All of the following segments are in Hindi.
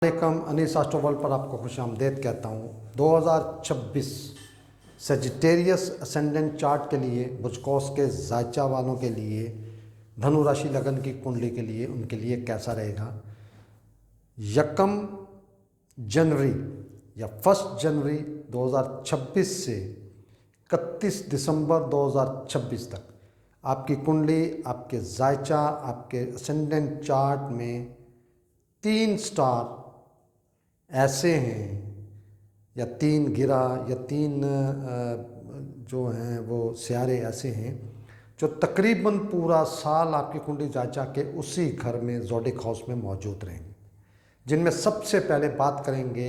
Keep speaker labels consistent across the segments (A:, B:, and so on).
A: वालेकुम। अनीस एस्ट्रोवर्ल्ड पर आपको खुशामदीद कहता हूँ। 2026 सेजिटेरियस असेंडेंट चार्ट के लिए बुचकॉस के जायचा वालों के लिए धनु राशि लगन की कुंडली के लिए उनके लिए कैसा रहेगा। 1 जनवरी या 1 जनवरी 2026 से 31 दिसंबर 2026 तक आपकी कुंडली, आपके जायचा, आपके असेंडेंट चार्ट में 3 स्टार ऐसे हैं या 3 गिरा या 3 जो हैं वो सियारे ऐसे हैं जो तकरीबन पूरा साल आपकी कुंडली जायचा के उसी घर में ज़ोडिक हाउस में मौजूद रहेंगे। जिनमें सबसे पहले बात करेंगे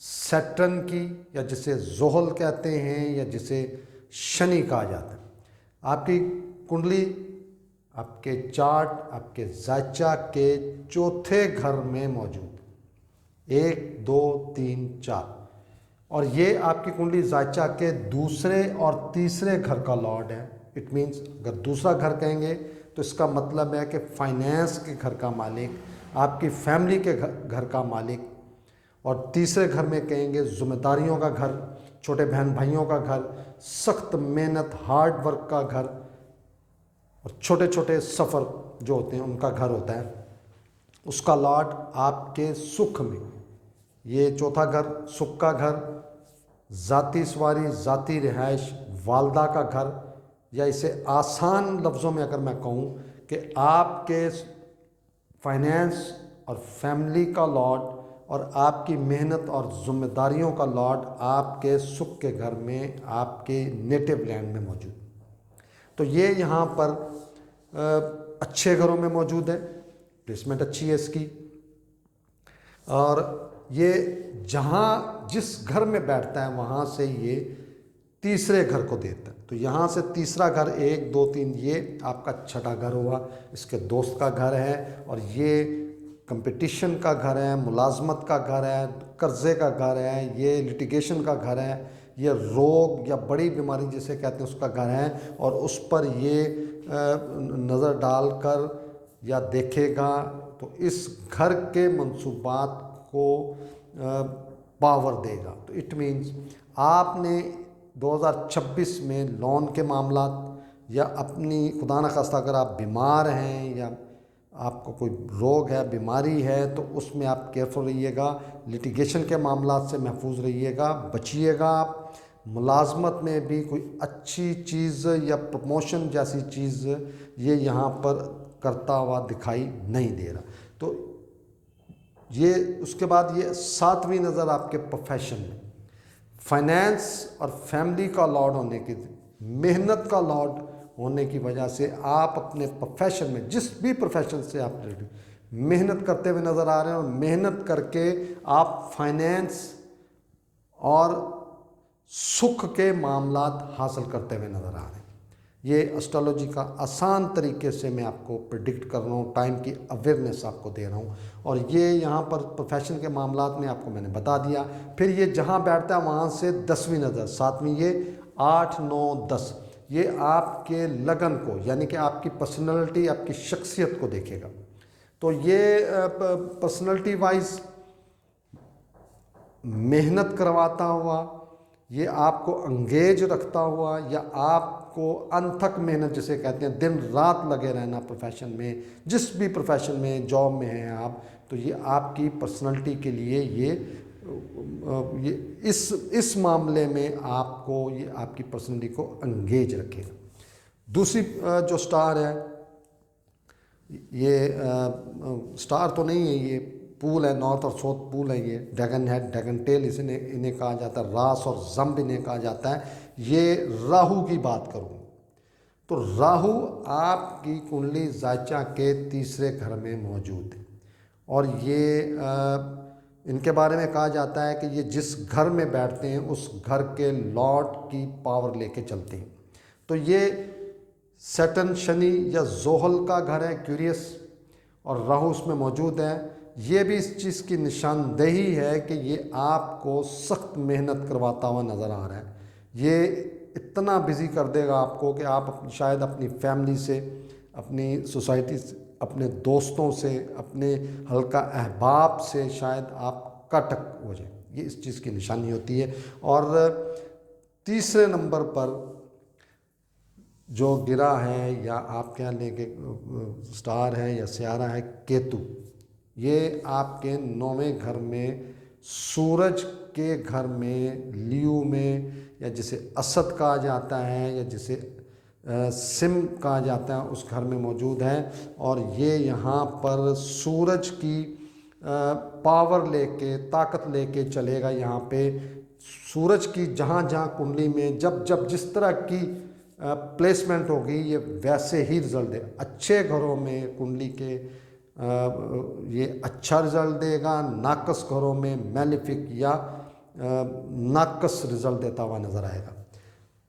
A: सैटर्न की, या जिसे जोहल कहते हैं या जिसे शनि कहा जाता है। आपकी कुंडली, आपके चार्ट, आपके जायचा के चौथे घर में मौजूद 1, 2, 3, 4, और ये आपकी कुंडली जायचा के दूसरे और तीसरे घर का लॉर्ड है। इट मीन्स अगर दूसरा घर कहेंगे तो इसका मतलब है कि फाइनेंस के घर का मालिक, आपकी फैमिली के घर का मालिक, और तीसरे घर में कहेंगे जिम्मेदारियों का घर, छोटे बहन भाइयों का घर, सख्त मेहनत हार्ड वर्क का घर, और छोटे छोटे सफ़र जो होते हैं उनका घर होता है। उसका लॉर्ड आपके सुख में, ये चौथा घर सुख का घर, ज़ाती सवारी, ज़ाती रिहाइश, वालदा का घर, या इसे आसान लफ्ज़ों में अगर मैं कहूँ कि आपके फाइनेंस और फैमिली का लॉर्ड और आपकी मेहनत और ज़िम्मेदारियों का लॉर्ड आपके सुख के घर में, आपके नेटिव लैंड में मौजूद। तो ये यहाँ पर अच्छे घरों में मौजूद है, प्लेसमेंट अच्छी है इसकी, और ये जहाँ जिस घर में बैठता है वहाँ से ये तीसरे घर को देता है। तो यहाँ से तीसरा घर 1, 2, 3 ये आपका छठा घर हुआ, इसके दोस्त का घर है, और ये कंपटीशन का घर है, मुलाजमत का घर है, कर्ज़े का घर है, ये लिटिगेशन का घर है, ये रोग या बड़ी बीमारी जिसे कहते हैं उसका घर है, और उस पर ये नज़र डालकर या देखेगा तो इस घर के मंसूबात को पावर देगा। तो इट मीन्स आपने 2026 में लोन के मामलात, या अपनी खुदा न खास्ता अगर आप बीमार हैं या आपको कोई रोग है, बीमारी है, तो उसमें आप केयरफुल रहिएगा। लिटिगेशन के मामलात से महफूज रहिएगा, बचिएगा आप। मुलाजमत में भी कोई अच्छी चीज़ या प्रमोशन जैसी चीज़ ये यहाँ पर करता हुआ दिखाई नहीं दे रहा। तो ये उसके बाद ये 7वीं नज़र आपके प्रोफेशन में, फाइनेंस और फैमिली का लॉर्ड होने की, मेहनत का लॉर्ड होने की वजह से आप अपने प्रोफेशन में, जिस भी प्रोफेशन से आप मेहनत करते हुए नज़र आ रहे हैं, और मेहनत करके आप फाइनेंस और सुख के मामलात हासिल करते हुए नज़र आ रहे हैं। ये एस्ट्रोलॉजी का आसान तरीके से मैं आपको प्रिडिक्ट कर रहा हूँ, टाइम की अवेयरनेस आपको दे रहा हूँ, और ये यहाँ पर प्रोफेशन के मामलात में आपको मैंने बता दिया। फिर ये जहाँ बैठता है वहाँ से 10वीं नज़र, 7वीं, ये 8, 9, 10, ये आपके लगन को, यानी कि आपकी पर्सनैलिटी, आपकी शख्सियत को देखेगा। तो ये पर्सनैलिटी वाइज मेहनत करवाता हुआ, ये आपको अंगेज रखता हुआ, या आपको अनथक मेहनत जिसे कहते हैं, दिन रात लगे रहना प्रोफेशन में, जिस भी प्रोफेशन में, जॉब में हैं आप, तो ये आपकी पर्सनैलिटी के लिए ये इस मामले में आपको, ये आपकी पर्सनैलिटी को अंगेज रखेगा। दूसरी जो स्टार है, ये स्टार तो नहीं है, ये पूल है, नॉर्थ और साउथ पूल है, ये ड्रैगन हेड, ड्रैगन टेल इन्हें कहा जाता है, रास और जम्ब इन्हें कहा जाता है। ये राहु की बात करूँ तो राहु आपकी कुंडली जायचा के तीसरे घर में मौजूद है, और ये इनके बारे में कहा जाता है कि ये जिस घर में बैठते हैं उस घर के लॉर्ड की पावर लेके चलते हैं। तो ये सैटर्न, शनि या जोहल का घर है, क्यूरियस, और राहु उसमें मौजूद है। ये भी इस चीज़ की निशानदेही है कि ये आपको सख्त मेहनत करवाता हुआ नज़र आ रहा है। ये इतना बिज़ी कर देगा आपको कि आप शायद अपनी फैमिली से, अपनी सोसाइटी अपने दोस्तों से, अपने हल्का अहबाब से शायद आप कटक हो जाए, ये इस चीज़ की निशानी होती है। और तीसरे नंबर पर जो गिरा है या आप क्या लेंगे स्टार है या सियारा है, केतु, ये आपके 9वें घर में, सूरज के घर में, लियो में, या जिसे असद कहा जाता है या जिसे सिम कहा जाता है, उस घर में मौजूद है। और ये यहाँ पर सूरज की पावर लेके, ताकत लेके चलेगा। यहाँ पे सूरज की जहाँ जहाँ कुंडली में जब जब जिस तरह की प्लेसमेंट होगी, ये वैसे ही रिजल्ट दे। अच्छे घरों में कुंडली के ये अच्छा रिजल्ट देगा, नाकस घरों में मैलिफिक या नाकस रिजल्ट देता हुआ नज़र आएगा।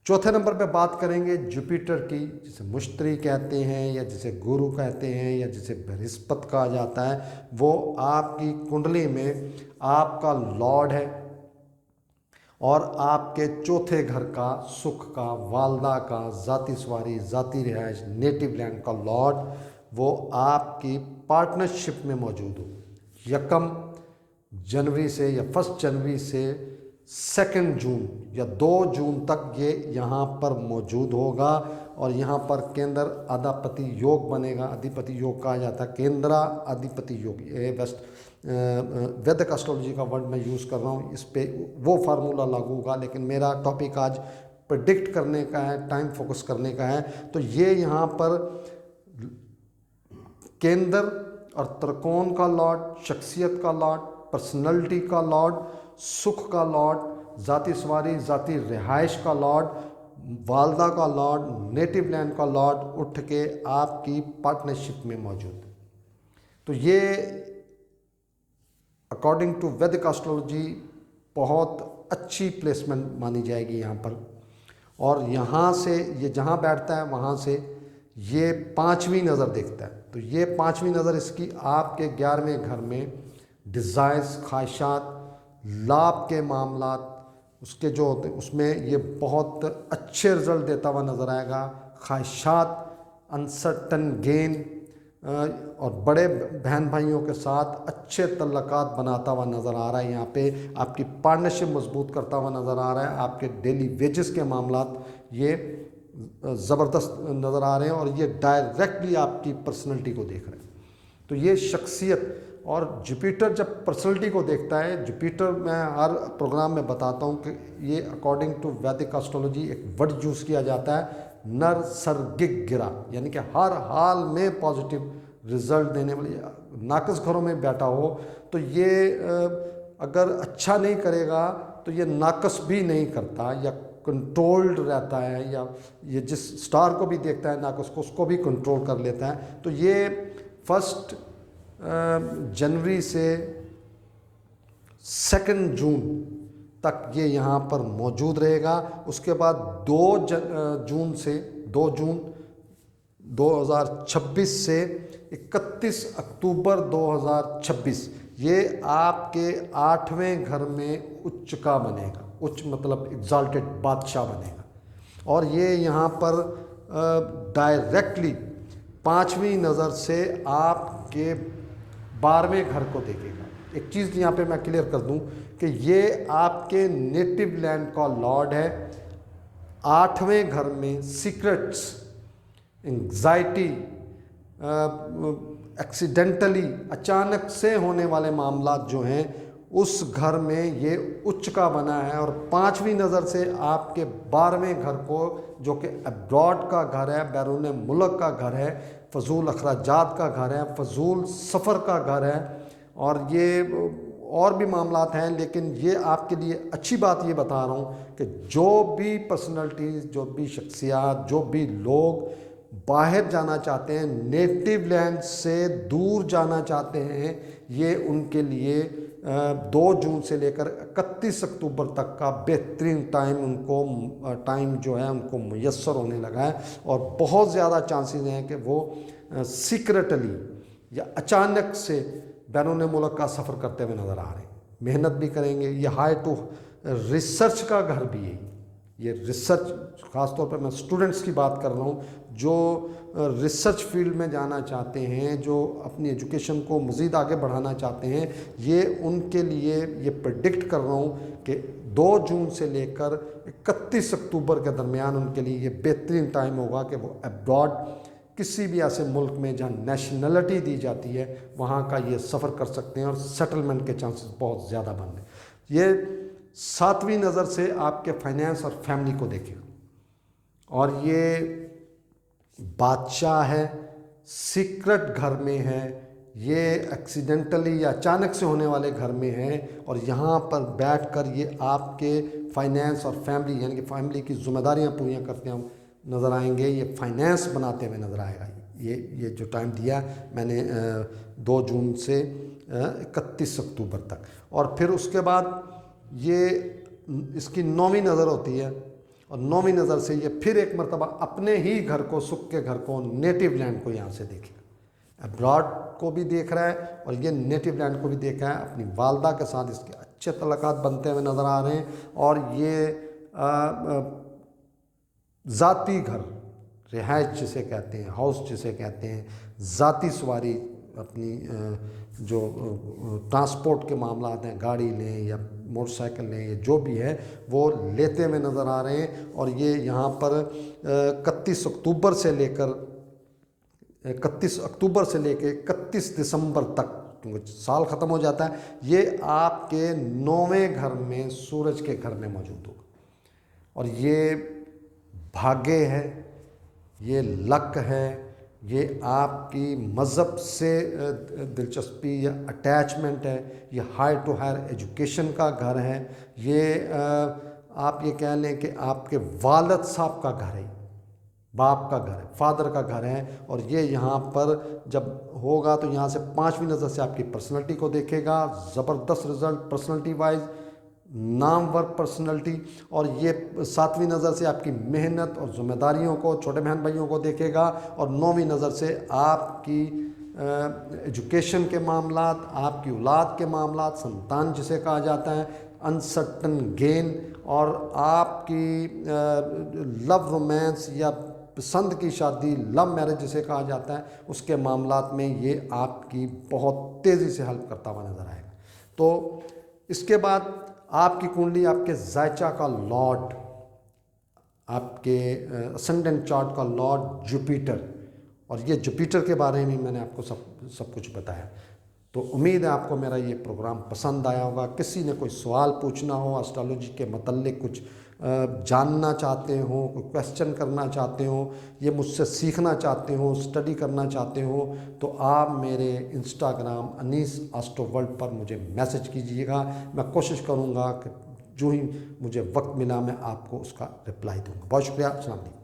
A: चौथे नंबर पे बात करेंगे जुपिटर की, जिसे मुश्तरी कहते हैं या जिसे गुरु कहते हैं या जिसे बृहस्पति कहा जाता है। वो आपकी कुंडली में आपका लॉर्ड है और आपके चौथे घर का, सुख का, वालदा का, ज़ाती सवारी, ज़ाती रिहाइश, नेटिव लैंड का लॉर्ड, वो आपकी पार्टनरशिप में मौजूद हो। 1 जनवरी से या 1 जनवरी से 2 जून या 2 जून तक ये यहाँ पर मौजूद होगा। और यहाँ पर केंद्र अधिपति योग बनेगा। अधिपति योग कहा जाता है केंद्रा अधिपति योग। ये वैदिक एस्ट्रोलॉजी का वर्ड मैं यूज़ कर रहा हूँ, इस पे वो फार्मूला लागू होगा। लेकिन मेरा टॉपिक आज प्रेडिक्ट करने का है, टाइम फोकस करने का है। तो ये यहाँ पर केंद्र और त्रिकोण का लॉर्ड, शख्सियत का लॉर्ड, पर्सनैलिटी का लॉर्ड, सुख का लॉर्ड, ज़ाती सवारी, ज़ाती रिहाइश का लॉर्ड, वालदा का लॉर्ड, नेटिव लैंड का लॉर्ड उठ के आपकी पार्टनरशिप में मौजूद। तो ये अकॉर्डिंग टू वैदिक एस्ट्रोलॉजी बहुत अच्छी प्लेसमेंट मानी जाएगी यहाँ पर। और यहाँ से ये जहाँ बैठता है वहाँ से ये 5वीं नज़र देखता है। तो ये 5वीं नज़र इसकी आपके 11वें घर में डिज़ायर्स, ख्वाहिशात, लाभ के मामलात उसके जो होते हैं उसमें ये बहुत अच्छे रिजल्ट देता हुआ नज़र आएगा। ख्वाहिशात, अनसर्टन गेन और बड़े बहन भाइयों के साथ अच्छे तल्लकात बनाता हुआ नज़र आ रहा है। यहाँ पे आपकी पार्टनरशिप मजबूत करता हुआ नज़र आ रहा है। आपके डेली वेजेस के मामलात ये ज़बरदस्त नज़र आ रहे हैं और ये डायरेक्टली आपकी पर्सनैलिटी को देख रहे हैं। तो ये शख्सियत और जुपिटर जब पर्सनैलिटी को देखता है, जुपिटर मैं हर प्रोग्राम में बताता हूँ कि ये अकॉर्डिंग टू वैदिक एस्ट्रोलॉजी एक वर्ड यूज़ किया जाता है, नरसर्गिक गिरा, यानी कि हर हाल में पॉजिटिव रिजल्ट देने वाली। नाकस घरों में बैठा हो तो ये अगर अच्छा नहीं करेगा तो ये नाकस भी नहीं करता या कंट्रोल्ड रहता है, या ये जिस स्टार को भी देखता है नाकस को, उसको भी कंट्रोल कर लेता है। तो ये 1 जनवरी से 2 जून तक ये यहाँ पर मौजूद रहेगा। उसके बाद 2 जून 2026 से 31 अक्टूबर 2026 ये आपके 8वें घर में उच्च का बनेगा। उच्च मतलब एग्जाल्टेड बादशाह बनेगा। और ये यहाँ पर डायरेक्टली 5वीं नज़र से आपके 12वें घर को देखेगा। एक चीज़ यहाँ पे मैं क्लियर कर दूँ कि ये आपके नेटिव लैंड का लॉर्ड है। 8वें घर में सीक्रेट्स, एंग्जाइटी, एक्सीडेंटली अचानक से होने वाले मामलात जो हैं उस घर में ये उच्च का बना है। और 5वीं नज़र से आपके 12वें घर को, जो कि अब्रॉड का घर है, बैरून मुल्क का घर है, फजूल अखराजात का घर है, फजूल सफ़र का घर है, और ये और भी मामलात हैं। लेकिन ये आपके लिए अच्छी बात ये बता रहा हूँ कि जो भी पर्सनैलिटीज़, जो भी शख्सियात, जो भी लोग बाहर जाना चाहते हैं, नेटिव लैंड से दूर जाना चाहते हैं, ये उनके लिए 2 जून से लेकर 31 अक्टूबर तक का बेहतरीन टाइम जो है उनको मुयस्सर होने लगा है। और बहुत ज़्यादा चांसेस हैं कि वो सीक्रेटली या अचानक से बैरून मुल्क का सफ़र करते हुए नज़र आ रहे हैं। मेहनत भी करेंगे। ये हाई टू रिसर्च का घर भी है। ये रिसर्च, ख़ास तौर पर मैं स्टूडेंट्स की बात कर रहा हूँ जो रिसर्च फील्ड में जाना चाहते हैं, जो अपनी एजुकेशन को मज़ीद आगे बढ़ाना चाहते हैं, ये उनके लिए ये प्रेडिक्ट कर रहा हूँ कि 2 जून से लेकर 31 अक्टूबर के दरमियान उनके लिए ये बेहतरीन टाइम होगा कि वो अब्रॉड किसी भी ऐसे मुल्क में जहाँ नेशनलिटी दी जाती है वहाँ का ये सफ़र कर सकते हैं और सेटलमेंट के चांसेस बहुत ज़्यादा बन रहे हैं। ये 7वीं नज़र से आपके फाइनेंस और फैमिली को देखेगा, और ये बादशाह है, सीक्रेट घर में है, ये एक्सीडेंटली या अचानक से होने वाले घर में है, और यहाँ पर बैठकर ये आपके फाइनेंस और फैमिली यानी कि फैमिली की जिम्मेदारियाँ पूरी करते हैं नज़र आएंगे। ये फाइनेंस बनाते हुए नज़र आएगा। ये जो टाइम दिया मैंने 2 जून से 31 अक्टूबर तक, और फिर उसके बाद ये इसकी 9वीं नज़र होती है, और 9वीं नज़र से ये फिर एक मरतबा अपने ही घर को, सुख के घर को, नेटिव लैंड को यहाँ से देखेगा। अब्रॉड को भी देख रहा है और ये नेटिव लैंड को भी देख रहा है। अपनी वालदा के साथ इसके अच्छे तल्लुकात बनते हुए नज़र आ रहे हैं, और ये ज़ाती घर, रिहाइश जिसे कहते हैं, हाउस जिसे कहते हैं, ज़ाती सवारी, अपनी जो ट्रांसपोर्ट के मामला हैं, गाड़ी लें या मोटरसाइकिल लें, ये जो भी है वो लेते हुए नज़र आ रहे हैं। और ये यहाँ पर 31 अक्टूबर से लेकर 31 दिसंबर तक, क्योंकि साल ख़त्म हो जाता है, ये आपके 9वें घर में, सूरज के घर में मौजूद होगा। और ये भाग्य है, ये लक है, ये आपकी मज़हब से दिलचस्पी या अटैचमेंट है, ये हाई टू हायर एजुकेशन का घर है, ये आप ये कह लें कि आपके वालिद साहब का घर है, बाप का घर है, फादर का घर है। और ये यहाँ पर जब होगा तो यहाँ से 5वीं नज़र से आपकी पर्सनैलिटी को देखेगा। ज़बरदस्त result personality wise, Namvar personality. और ये 7वीं नज़र से आपकी मेहनत और ज़िम्मेदारियों को, छोटे बहन भाइयों को देखेगा। और 9वीं नज़र से आपकी एजुकेशन के मामलात, आपकी औलाद के मामलात, संतान जिसे कहा जाता है, अनसर्टन गेन, और आपकी लव रोमांस या पसंद की शादी, लव मैरिज जिसे कहा जाता है, उसके मामलात में ये आपकी बहुत तेज़ी से हेल्प करता हुआ नज़र आएगा। तो इसके बाद आपकी कुंडली, आपके जायचा का लॉर्ड, आपके असेंडेंट चार्ट का लॉर्ड जुपिटर, और ये जुपिटर के बारे में मैंने आपको सब कुछ बताया। तो उम्मीद है आपको मेरा ये प्रोग्राम पसंद आया होगा। किसी ने कोई सवाल पूछना हो, एस्ट्रोलॉजी के मतलब कुछ जानना चाहते हो, कोई क्वेश्चन करना चाहते हो, ये मुझसे सीखना चाहते हो, स्टडी करना चाहते हो, तो आप मेरे इंस्टाग्राम अनीस एस्ट्रो वर्ल्ड पर मुझे मैसेज कीजिएगा। मैं कोशिश करूँगा कि जो ही मुझे वक्त मिला मैं आपको उसका रिप्लाई दूँगा। बहुत शुक्रिया। अस्सलाम वालेकुम।